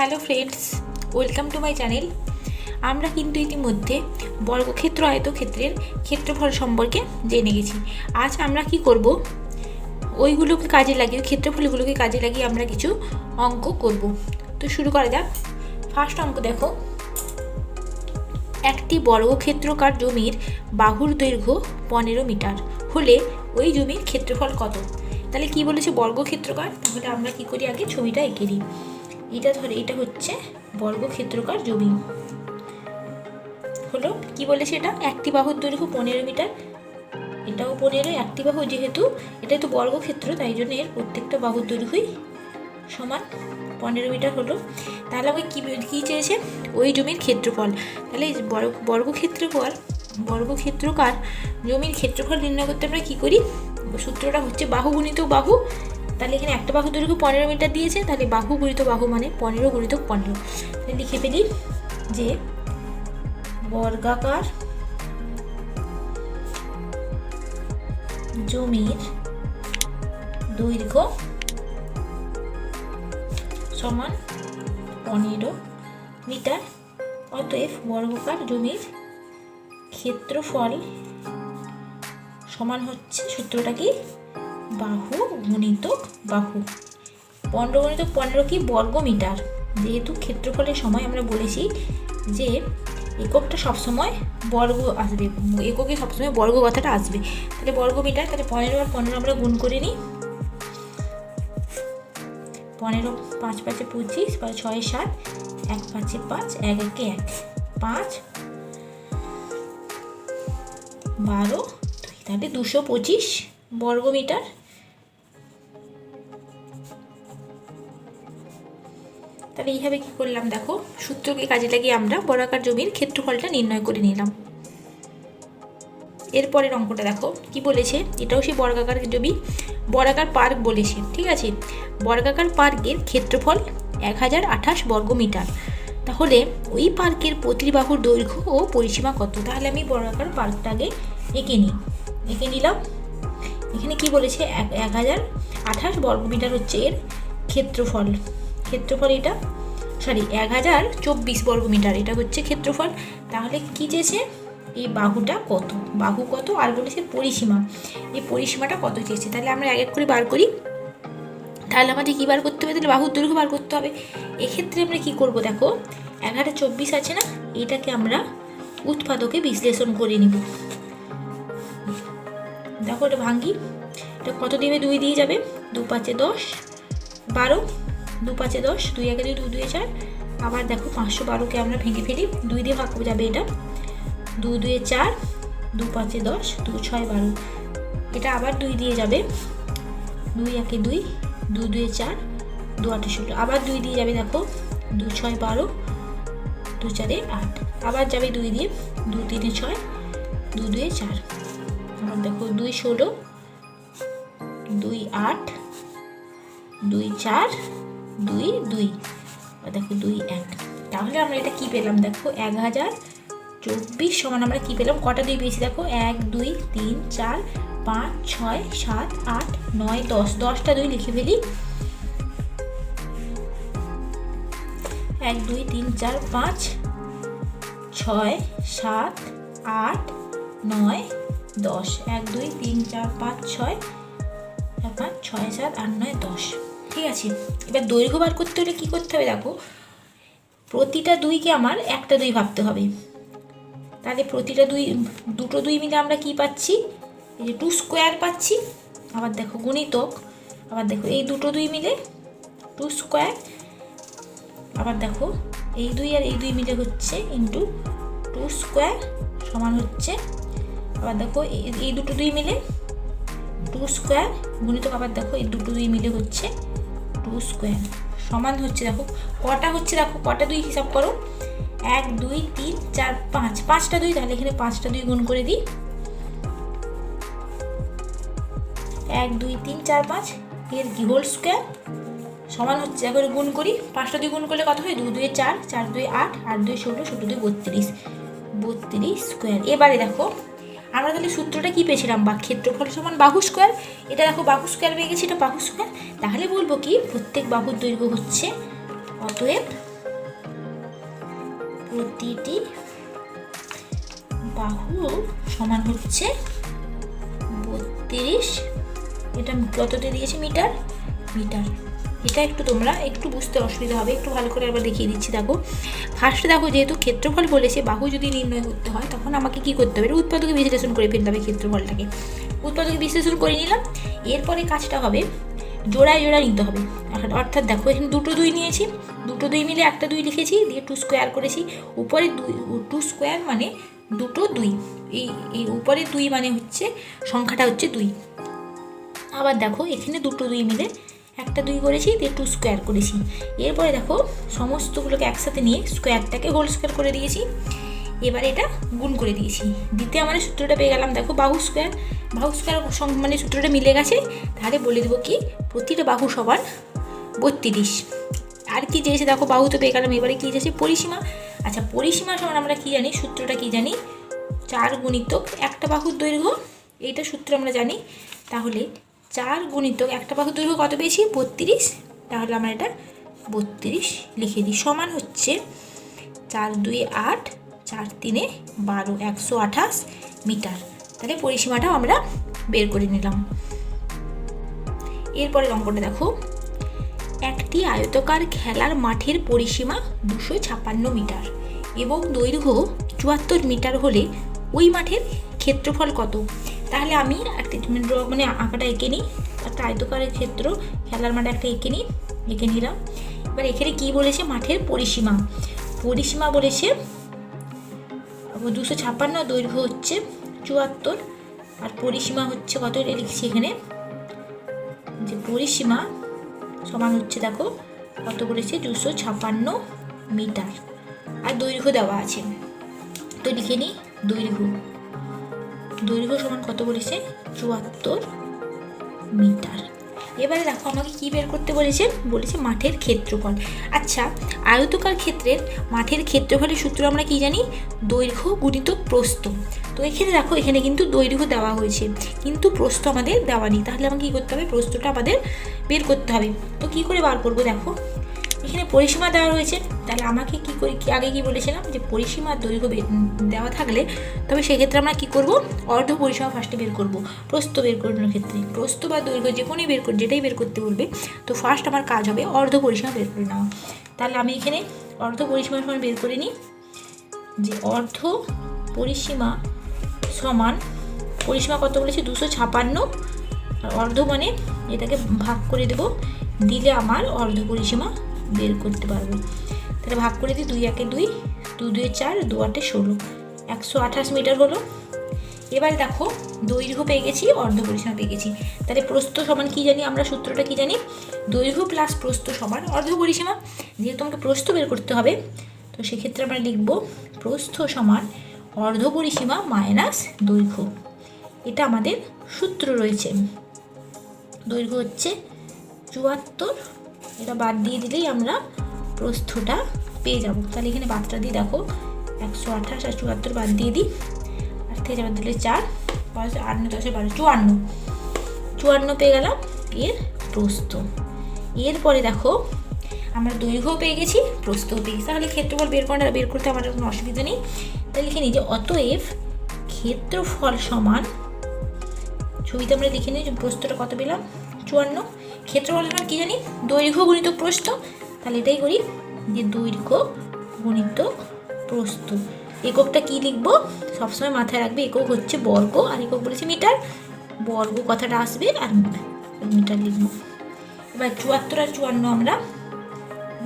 Hello friends, welcome to my channel. আমরা কিন্তু ইতিমধ্যে বর্গক্ষেত্র আয়তক্ষেত্রের ক্ষেত্রফল সম্পর্কে জেনে গেছি। আজ আমরা কি করব, ওইগুলোকে কাজে লাগিয়ে ক্ষেত্রফলগুলোকে কাজে লাগিয়ে আমরা কিছু অঙ্ক করব। তো শুরু করা যাক। ফার্স্ট অঙ্ক দেখো, একটি বর্গক্ষেত্রকার জমির বাহুর দৈর্ঘ্য 15 মিটার হলে ওই জমির ক্ষেত্রফল কত? তাহলে কি বলেছে, বর্গক্ষেত্রকার। তাহলে আমরা কি করি, আগে ছবিটা এঁকে দিই। এটা হচ্ছে বর্গক্ষেত্রকার জমি হলো। কি বলেছে, এটা একটি বাহুর দৈর্ঘ্য 15 মিটার, এটাও 15, একটি বাহু, যেহেতু এটা তো বর্গক্ষেত্র তাই জন্য এর প্রত্যেকটা বাহুর দৈর্ঘ্যই সমান 15 মিটার হলো। তাহলে আমাকে কী চেয়েছে, ওই জমির ক্ষেত্রফল। তাহলে বর্গক্ষেত্রকার জমির ক্ষেত্রফল নির্ণয় করতে আমরা কী করি, সূত্রটা হচ্ছে বাহু গুণিত বাহু। তাহলে এখানে একটা বাহু দৈর্ঘ্য 15 মিটার দিয়েছে, তাহলে বাহু গুণিত বাহু মানে 15 গুণিত 15। তাহলে লিখে ফেলি যে বর্গাকার জমির দৈর্ঘ্য সমান 15 মিটার, অতএব বর্গাকার জমির ক্ষেত্রফল সমান হচ্ছে, সূত্রটা কি, বাহু গুণিত বাহু। 15 গুণিত 15 কি, বর্গ মিটার। যেহেতু ক্ষেত্রফলের সময় আমরা বলেছি যে এককটা সবসময় বর্গ আসবে, এককে সবসময় বর্গ কথাটা আসবে। তাহলে বর্গ মিটার, তাহলে 15 আর 15 আমরা গুণ করে নিই। 15 5 5 25, 6 7, 1 5 5, 1 1 1, 5 12, তাহলে 225 বর্গ মিটার। তাহলে এইভাবে কি করলাম দেখো, সূত্রকে কাজে লাগিয়ে আমরা বর্গাকার জমির ক্ষেত্রফলটা নির্ণয় করে নিলাম। এরপরের অঙ্কটা দেখো কি বলেছে, এটাও সেই বর্গাকার জমি, বর্গাকার পার্ক বলেছে। ঠিক আছে, বর্গাকার পার্কের ক্ষেত্রফল 1028 বর্গ মিটার। তাহলে ওই পার্কের প্রতি বাহুর দৈর্ঘ্য ও পরিসীমা কত? তাহলে আমি বর্গাকার পার্কটা আগে এঁকে নিলাম। এখানে কি বলেছে, 1028 বর্গ মিটার হচ্ছে এর ক্ষেত্রফল। এটা 1024 বর্গ মিটার, এটা হচ্ছে ক্ষেত্রফল। তাহলে কি চেয়েছে, এই বাহুটা কত, বাহু কত, আর বলেছে পরিসীমা, এই পরিসীমাটা কত চেয়েছে। তাহলে আমরা এক এক করে বার করি। তাহলে আমাদের কী বার করতে হবে, তাহলে বাহুর দৈর্ঘ্য বার করতে হবে। এক্ষেত্রে আমরা কি করব দেখো, 1024 আছে না, এটাকে আমরা উৎপাদকে বিশ্লেষণ করে নিব। দেখো এটা ভাঙ্গি, এটা কত দিবে, 2 দিয়ে যাবে, 2 5 10, 12, 2 5 10, 2 1 2, 2 2 4। আবার দেখো 512কে আমরা ভেঙে ফেলি, 2 দিয়ে ভাগ যাবে, এটা 2 2 4, 2 5 10, 2 6 12। এটা আবার 2 দিয়ে যাবে, 2 1 2, 2 2 4, 2 8 16। আবার 2 দিয়ে যাবে, দেখো 2 6 12, 2 4 8। আবার যাবে 2 দিয়ে, 2 3 6, 2 2 4। আবার দেখো 2 16, 2 8, 2 4, 2 2। দেখো 2 1। তাহলে আমরা এটা কি পেলাম দেখো, 1024 সমান আমরা কি পেলাম, কটা 2 পেয়েছি দেখো, 1 2 3 4 5 6 7 8 9 10, 10টা 2 লিখে ফেলি। 1 2 3 4 5 6 7 8 9 10, 1 2 3 4 5 6 5 6 7 8 9 10। ঠিক আছে, এবার দৈর্ঘ্য বার করতে হলে কী করতে হবে দেখো, প্রতিটা 2কে আমার একটা 2 ভাবতে হবে। তাহলে প্রতিটা দুটো 2 মিলে আমরা কি পাচ্ছি, এই যে 2 স্কোয়ার পাচ্ছি। আবার দেখো গুণিতক, আবার দেখো এই দুটো 2 মিলে 2 স্কোয়ার। আবার দেখো এই 2 আর এই 2 মিলে হচ্ছে ইন্টু 2 স্কোয়ার সমান হচ্ছে, আবার দেখো এই দুটো 2 মিলে 2 স্কোয়ার গুণিতক, আবার দেখো এই দুটো 2 মিলে হচ্ছে 2 স্কোয়ার সমান হচ্ছে, দেখো কটা হচ্ছে, দেখো কটা 2 হিসাব করো, 1 2 3 4 5, 5টা 2। তাহলে এখানে 5টা 2 গুণ করে দিই, 1 2 3 4 5 এর হোল স্কোয়ার সমান হচ্ছে, এখন গুণ করি, 5টা 2 গুণ করলে কত হয়, 2 2 4, 4 2 8, 8 2 16, 16 2 32, 32 স্কোয়ার। এবারে দেখো আমরা তাহলে সূত্রটা কি পেয়েছিলাম, বা ক্ষেত্রফল সমান বাহু স্কোয়ার। এটা দেখো বাহু স্কোয়ার পেয়ে গেছি, এটা বাহু স্কোয়ার। তাহলে বলবো কি, প্রত্যেক বাহুর দৈর্ঘ্য হচ্ছে, অতএব প্রতিটি বাহু সমান হচ্ছে 32, এটা কততে দিয়েছি মিটার। এটা একটু তোমরা একটু বুঝতে অসুবিধা হবে, একটু ভালো করে আবার দেখিয়ে দিচ্ছি। দেখো ফার্স্টে দেখো, যেহেতু ক্ষেত্রফল বলেছে বাহু যদি নির্ণয় করতে হয় তখন আমাকে কি করতে হবে, উৎপাদকে বিশ্লেষণ করে ফেলতে হবে ক্ষেত্রফলটাকে। উৎপাদকে বিশ্লেষণ করে নিলাম, এরপরে কাজটা হবে জোড়ায় নিতে হবে। অর্থাৎ দেখো এখানে দুটো 2 নিয়েছি, দুটো 2 মিলে একটা 2 লিখেছি, দিয়ে 2 স্কোয়ার করেছি। উপরে 2 স্কোয়ার মানে দুটো 2, এই উপরে 2 মানে হচ্ছে সংখ্যাটা হচ্ছে 2। আবার দেখো এখানে দুটো 2 মিলে একটা 2 করেছি, দিয়ে 2 স্কোয়ার করেছি। এরপরে দেখো সমস্তগুলোকে একসাথে নিয়ে স্কোয়ারটাকে হোল স্কোয়ার করে দিয়েছি। এবারে এটা গুণ করে দিয়েছি, দিতে আমরা সূত্রটা পেয়ে গেলাম। দেখো বাহু স্কোয়ার মানে সূত্রটা মিলে গেছে। তাহলে বলে দেবো কি, প্রতিটা বাহু সমান 32। আর কি চেয়েছে দেখো, বাহু তো পেয়ে গেলাম, এবারে কি চেয়েছে পরিসীমা। আচ্ছা পরিসীমা সমান আমরা কি জানি, সূত্রটা কি জানি, 4 গুণিতক একটা বাহুর দৈর্ঘ্য, এইটা সূত্র আমরা জানি। তাহলে 4 গুণিতক একটা বাহুর দৈর্ঘ্য কত পেয়েছি, 32। তাহলে আমরা এটা 32 লিখে দিই, সমান হচ্ছে 4 2 8, 4 3 12, 128 মিটার। তাহলে পরিসীমাটাও আমরা বের করে নিলাম। এরপরের অঙ্কটা দেখো, একটি আয়তকার খেলার মাঠের পরিসীমা 256 মিটার এবং দৈর্ঘ্য 74 মিটার হলে ওই মাঠের ক্ষেত্রফল কত। তাহলে আমি একটা মানে আঁকাটা এঁকে নিই, একটা আয়তকারের ক্ষেত্র খেলার মাঠে একটা এঁকে নিলাম। এবার এখানে কি বলেছে, মাঠের পরিসীমা বলেছে 256, দৈর্ঘ্য হচ্ছে 74, আর পরিসীমা হচ্ছে কত, এটা লিখছি এখানে, যে পরিসীমা সমান হচ্ছে দেখো কত বলেছে, 256 মিটার, আর দৈর্ঘ্য দেওয়া আছে। তো লিখে নিই, দৈর্ঘ্য সমান কত বলেছে, 74 মিটার। এবারে দেখো আমাকে কি বের করতে বলেছে মাঠের ক্ষেত্রফল। আচ্ছা আয়তকার ক্ষেত্রের মাঠের ক্ষেত্রফলের সূত্র আমরা কি জানি, দৈর্ঘ্য গুণিতক প্রস্থ। তো এখানে দেখো এখানে কিন্তু দৈর্ঘ্য দেওয়া হয়েছে কিন্তু প্রস্থ আমাদের দেওয়া নেই। তাহলে আমাকে কী করতে হবে, প্রস্থটা আমাদের বের করতে হবে। তো কী করে বার করবো, দেখো এখানে পরিসীমা দেওয়া রয়েছে। তাহলে আমাকে কী করে, আগে কি বলেছিলাম যে পরিসীমার দৈর্ঘ্য দেওয়া থাকলে তবে সেক্ষেত্রে আমরা কী করব, অর্ধ পরিসীমা ফার্স্টে বের করব। প্রস্থ বের করানোর ক্ষেত্রে প্রস্থ বা দৈর্ঘ্য যেটাই বের করতে বলবে, তো ফার্স্ট আমার কাজ হবে অর্ধ পরিসীমা বের করে নেওয়া। তাহলে আমি এখানে অর্ধ পরিসীমা সমান বের করে নিই, যে অর্ধ পরিসীমা সমান, পরিসীমা কত বলেছি 256, আর অর্ধ মানে এটাকে ভাগ করে দেব, দিলে আমার অর্ধ পরিসীমা বের করতে পারবো। তাহলে ভাগ করে দিই, 2 1 2, 2 2 4, 2 8 16, 128 মিটার হলো। এবার দেখো দৈর্ঘ্য পেয়ে গেছি, অর্ধ পরিসীমা পেয়ে গেছি। তাহলে প্রস্থ সমান কি জানি, আমরা সূত্রটা কি জানি, দৈর্ঘ্য প্লাস প্রস্থ সমান অর্ধ পরিসীমা। যেহেতু আমাকে প্রস্থ বের করতে হবে, তো সেক্ষেত্রে আমরা লিখব প্রস্থ সমান অর্ধ পরিসীমা মাইনাস দৈর্ঘ্য। এটা আমাদের সূত্র রয়েছে। দৈর্ঘ্য হচ্ছে 74, এটা বাদ দিয়ে দিলেই আমরা প্রস্থটা পেয়ে যাব। তাহলে এখানে বাদটা দিয়ে দেখো 128 আর 74 বাদ দিয়ে দিই, আর থেকে যাবার দিলে 4 5 8 9 10 12, 54 পেয়ে গেলাম এর প্রস্থ। এরপরে দেখো আমরা দৈর্ঘ্য পেয়ে গেছি, প্রস্থও পেয়ে গেছি। তাহলে ক্ষেত্রফল বের করতে আমার কোনো অসুবিধা নেই। তাহলে লিখে নিই যে অতএব ক্ষেত্রফল সমান, ছবিতে আমরা দেখে নিই যে প্রস্থটা কত পেলাম 54, ক্ষেত্রফল সমান কি জানি, দৈর্ঘ্য গুণিত প্রস্থ। তাহলে এটাই করি যে দৈর্ঘ্য গুণিত প্রস্থ। এককটা কি লিখবো, সবসময় মাথায় রাখবে, একক হচ্ছে বর্গ, আর একক বলেছে মিটার, বর্গ কথাটা আসবে আর মিটার লিখবো। এবার 74 আর 54 আমরা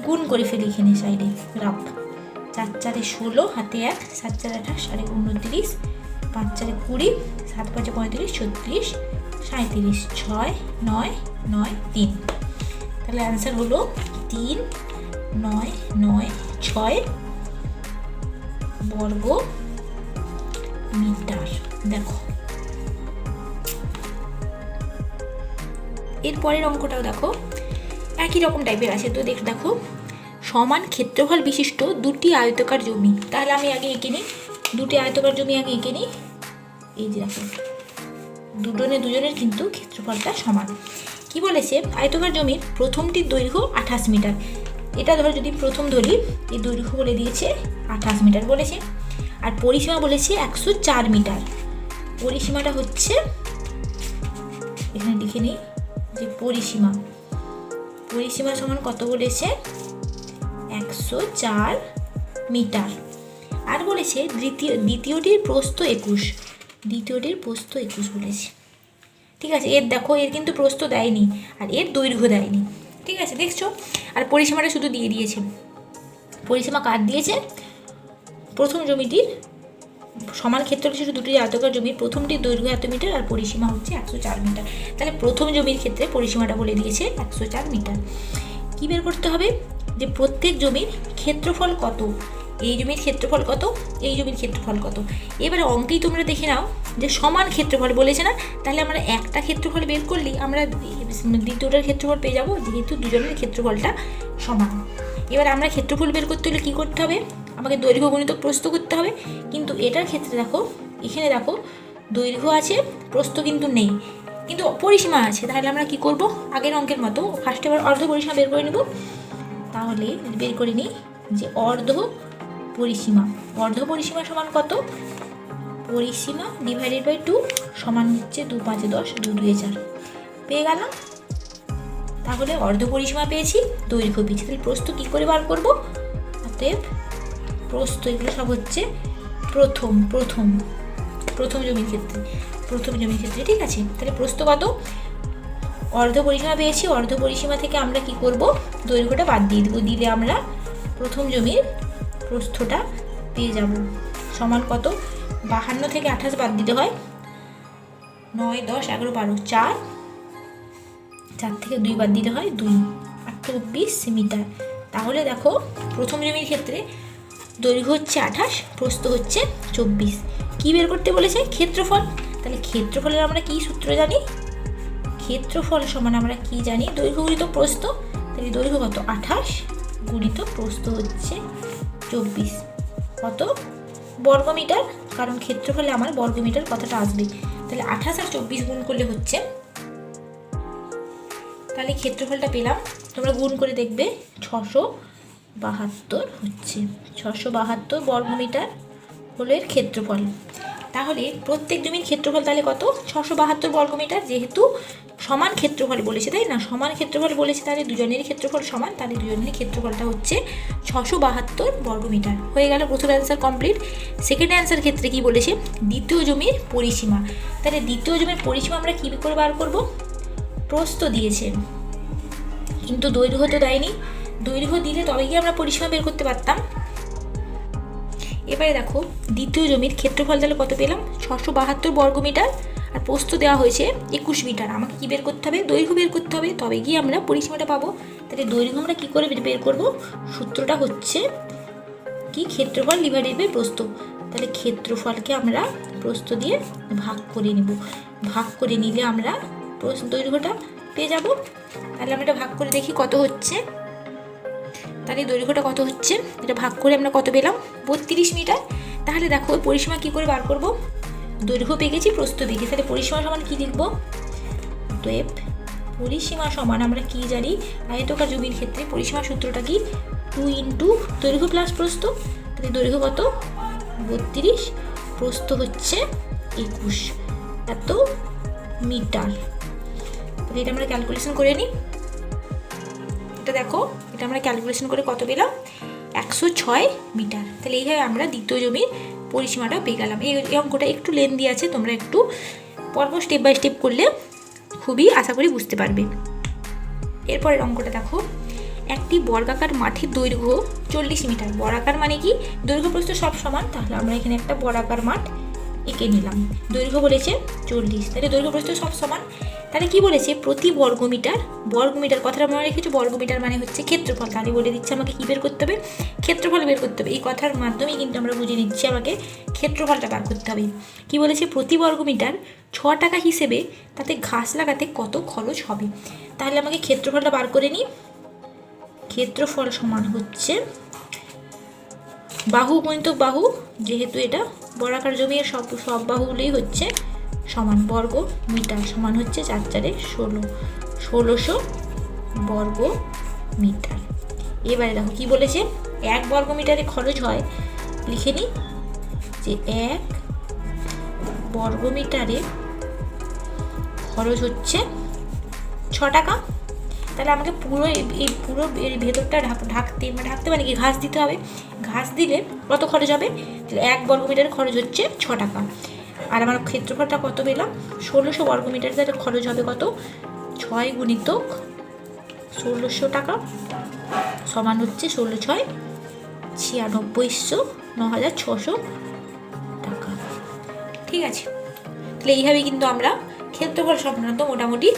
গুণ করে ফেলি এখানে সাইডে, রাফ 4 4 16, হাতে 1, 7 4 28, 29, 5 4 20, 7 5 35, 36, 37, 6 9 9 3। তাহলে অ্যান্সার হলো 3 9 9 6 বর্গ মিটার। দেখো এরপরের অঙ্কটাও দেখো একই রকম টাইপের আছে। তো দেখো সমান ক্ষেত্রফল বিশিষ্ট দুটি আয়তকার জমি। তাহলে আমি আগে এঁকে নিই, দুটি আয়তকার জমি আগে এঁকে নিই। এই যে দেখো দুজনের কিন্তু ক্ষেত্রফলটা সমান। কি বলেছে, আয়তকার জমির প্রথমটির দৈর্ঘ্য 28 মিটার। এটা ধরো যদি প্রথম ধরি, এই দৈর্ঘ্য বলে দিয়েছে 28 মিটার বলেছে। আর পরিসীমা বলেছে 104 মিটার। পরিসীমাটা হচ্ছে, এখানে লিখে নিই যে পরিসীমা সমান কত বলেছে, 104 মিটার। আর বলেছে দ্বিতীয়টির প্রস্থ 21, দ্বিতীয়টির প্রস্থ 21 বলেছে। ঠিক আছে, এর দেখো এর কিন্তু প্রস্থ দেয়নি আর এর দৈর্ঘ্য দেয়নি। ঠিক আছে, দেখছো? আর পরিসীমাটা শুধু দিয়ে দিয়েছে। পরিসীমা কার দিয়েছে? প্রথম জমিটির সমান ক্ষেত্র বিশিষ্ট দুটি আয়তাকার জমির প্রথমটির দৈর্ঘ্য এত মিটার আর পরিসীমা হচ্ছে 104 মিটার। তাহলে প্রথম জমির ক্ষেত্রে পরিসীমাটা বলে দিয়েছে 104 মিটার। কী বের করতে হবে? যে প্রত্যেক জমির ক্ষেত্রফল কত, এই জমির ক্ষেত্রফল কত, এই জমির ক্ষেত্রফল কত। এবারে অঙ্কেই তোমরা দেখে নাও যে সমান ক্ষেত্রফল বলেছে না, তাহলে আমরা একটা ক্ষেত্রফল বের করলেই আমরা দ্বিতীয়টার ক্ষেত্রফল পেয়ে যাবো, যেহেতু দুজনের ক্ষেত্রফলটা সমান। এবার আমরা ক্ষেত্রফল বের করতে হলে কী করতে হবে? আমাকে দৈর্ঘ্য গুণিত প্রস্থ করতে হবে। কিন্তু এটার ক্ষেত্রে দেখো, এখানে দেখো দৈর্ঘ্য আছে, প্রস্থ কিন্তু নেই, কিন্তু পরিসীমা আছে। তাহলে আমরা কি করব? আগের অঙ্কের মতো ফার্স্টে এবার অর্ধ পরিসীমা বের করে নেব। তাহলে বের করে নিই যে অর্ধ পরিসীমা সমান কত? পরিসীমা ডিভাইডেড বাই 2 সমান হচ্ছে 2 5 10 2 2 4 পেয়ে গেলাম। তাহলে অর্ধ পরিসীমা পেয়েছি, দৈর্ঘ্য পেয়েছি। তাহলে প্রস্থ কী করে বার করবো? অতএব প্রস্থ, এগুলো সব হচ্ছে প্রথম জমির ক্ষেত্রে, ঠিক আছে? তাহলে প্রস্থ কত? অর্ধ পরিসীমা পেয়েছি, অর্ধ পরিসীমা থেকে আমরা কি করব? দৈর্ঘ্যটা বাদ দিয়ে দেবো, দিলে আমরা প্রথম জমির প্রস্থটা পেয়ে যাব। সমান কত? 52 থেকে 28 বাদ দিতে হয়, 9 10 11 12 4 থেকে 2 বাদ দিতে হয় 2, 28 মিটার। তাহলে দেখো প্রথম জমির ক্ষেত্রে দৈর্ঘ্য হচ্ছে 28, প্রস্থ হচ্ছে 24। কী বের করতে বলেছে? ক্ষেত্রফল। তাহলে ক্ষেত্রফলের আমরা কী সূত্র জানি? ক্ষেত্রফল সমান আমরা কি জানি? দৈর্ঘ্য গুণিত প্রস্থ। তাহলে দৈর্ঘ্য কত? 28 গুণিত প্রস্থ হচ্ছে 24। কত? বর্গমিটার, কারণ ক্ষেত্রফলে আমার বর্গমিটার কথাটা আসবে। তাহলে 28 আর 24 গুণ করলে হচ্ছে, তাহলে ক্ষেত্রফলটা পেলাম, তোমরা গুণ করে দেখবে 672 হচ্ছে। 672 বর্গমিটার হলো এর ক্ষেত্রফল। তাহলে প্রত্যেক জমির ক্ষেত্রফল তাহলে কত? 672 বর্গমিটার। যেহেতু সমান ক্ষেত্রফল বলেছে, তাই না? সমান ক্ষেত্রফল বলেছে, তাহলে দুজনেরই ক্ষেত্রফল সমান, তাহলে দুজনেরই ক্ষেত্রফলটা হচ্ছে 672 বর্গমিটার। হয়ে গেল প্রথম অ্যান্সার কমপ্লিট। সেকেন্ড অ্যান্সার ক্ষেত্রে কি বলেছে? দ্বিতীয় জমির পরিসীমা। তাহলে দ্বিতীয় জমির পরিসীমা আমরা কী করে বার করব? প্রস্থ দিয়েছে, কিন্তু দৈর্ঘ্য তো দেয়নি। দৈর্ঘ্য দিলে তবে গিয়ে আমরা পরিসীমা বের করতে পারতাম। এবারে দেখো দ্বিতীয় জমির ক্ষেত্রফল তাহলে কত পেলাম? 672 বর্গমিটার, আর প্রস্থ দেওয়া হয়েছে 21 মিটার। আমাকে কী বের করতে হবে? দৈর্ঘ্য বের করতে হবে, তবে গিয়ে আমরা পরিসীমাটা পাবো। তাহলে দৈর্ঘ্য আমরা কী করে বের করব? সূত্রটা হচ্ছে কি? ক্ষেত্রফল ডিভাইডেড বাই প্রস্থ। তাহলে ক্ষেত্রফলকে আমরা প্রস্থ দিয়ে ভাগ করে নেব। ভাগ করে নিলে আমরা দৈর্ঘ্যটা পেয়ে যাব। তাহলে আমরা এটা ভাগ করে দেখি কত হচ্ছে। তাহলে দৈর্ঘ্যটা কত হচ্ছে, এটা ভাগ করে আমরা কত পেলাম? 32 মিটার। তাহলে দেখো পরিসীমা কী করে বার করব? দৈর্ঘ্য পেয়ে গেছি, প্রস্থ পেয়ে গেছি, তাহলে পরিসীমা সমান কী লিখব? অতএব পরিসীমা সমান আমরা কি জানি? আয়তকার জমির ক্ষেত্রে পরিসীমা সূত্রটা কি? 2 ইন্টু দৈর্ঘ্য প্লাস প্রস্থ। তাহলে দৈর্ঘ্য কত? 32, প্রস্থ হচ্ছে 21 এত মিটার। তাহলে এটা আমরা ক্যালকুলেশন করে নিই। এটা দেখো, এটা আমরা ক্যালকুলেশন করে কত পেলাম? 106 মিটার। তাহলে এইভাবে আমরা দ্বিতীয় জমির পরিসীমাটা পেয়ে গেলাম। এই অঙ্কটা একটু লেন্দি আছে, তোমরা একটু পরপর স্টেপ বাই স্টেপ করলে খুবই আশা করি বুঝতে পারবে। এরপরের অঙ্কটা দেখো, একটি বর্গাকার মাঠের দৈর্ঘ্য 40 মিটার। বর্গাকার মানে কি? দৈর্ঘ্য প্রস্থ সব সমান। তাহলে আমরা এখানে একটা বর্গাকার মাঠ এঁকে নিলাম। দৈর্ঘ্য বলেছে 40, তাহলে দৈর্ঘ্য প্রস্থ সব সমান। তাহলে কি বলেছে? প্রতি বর্গমিটার কথাটা মনে রেখেছো, বর্গমিটার মানে হচ্ছে ক্ষেত্রফল। তাহলে বলে দিচ্ছে আমাকে কী বের করতে হবে? ক্ষেত্রফল বের করতে হবে। এই কথার মাধ্যমেই কিন্তু আমরা বুঝে নিচ্ছি আমাকে ক্ষেত্রফলটা বার করতে হবে। কি বলেছে? প্রতি বর্গমিটার 6 টাকা হিসেবে তাতে ঘাস লাগাতে কত খরচ হবে? তাহলে আমাকে ক্ষেত্রফলটা বার করে নিই। ক্ষেত্রফল সমান হচ্ছে বাহু গুণিত বাহু, যেহেতু এটা বর্গাকার জমি, সব বাহুগুলোই হচ্ছে সমান। বর্গ মিটার সমান হচ্ছে 4 4 16, 1600 বর্গ মিটার। এবারে দেখো কি বলেছে? 1 বর্গ মিটারে খরচ হয় লিখে নিই যে 1 বর্গমিটারে খরচ হচ্ছে 6 টাকা। তাহলে আমাকে পুরো এর ভেতরটা ঢাকতে মানে কি ঘাস দিতে হবে। ঘাস দিলে কত খরচ হবে? 1 বর্গমিটারে খরচ হচ্ছে 6 টাকা। আর আমার ক্ষেত্রফলটা কত পেলাম? 1600 বর্গমিটার। তাহলে খরচ হবে কত? 6 গুণিতক 1600 টাকা সমান হচ্ছে 16 6 9600 9600 টাকা। ঠিক আছে, তাহলে এইভাবে কিন্তু আমরা ক্ষেত্রফল সংক্রান্ত মোটামুটি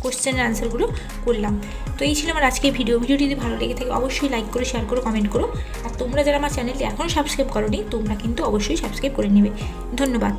কোশ্চেনের আনসারগুলো করলাম। তো এই ছিল আমার আজকের ভিডিওটি যদি ভালো লেগে থাকে অবশ্যই লাইক করো, শেয়ার করো, কমেন্ট করো। আর তোমরা যারা আমার চ্যানেলটি এখনও সাবস্ক্রাইব করোনি তোমরা কিন্তু অবশ্যই সাবস্ক্রাইব করে নেবে। ধন্যবাদ।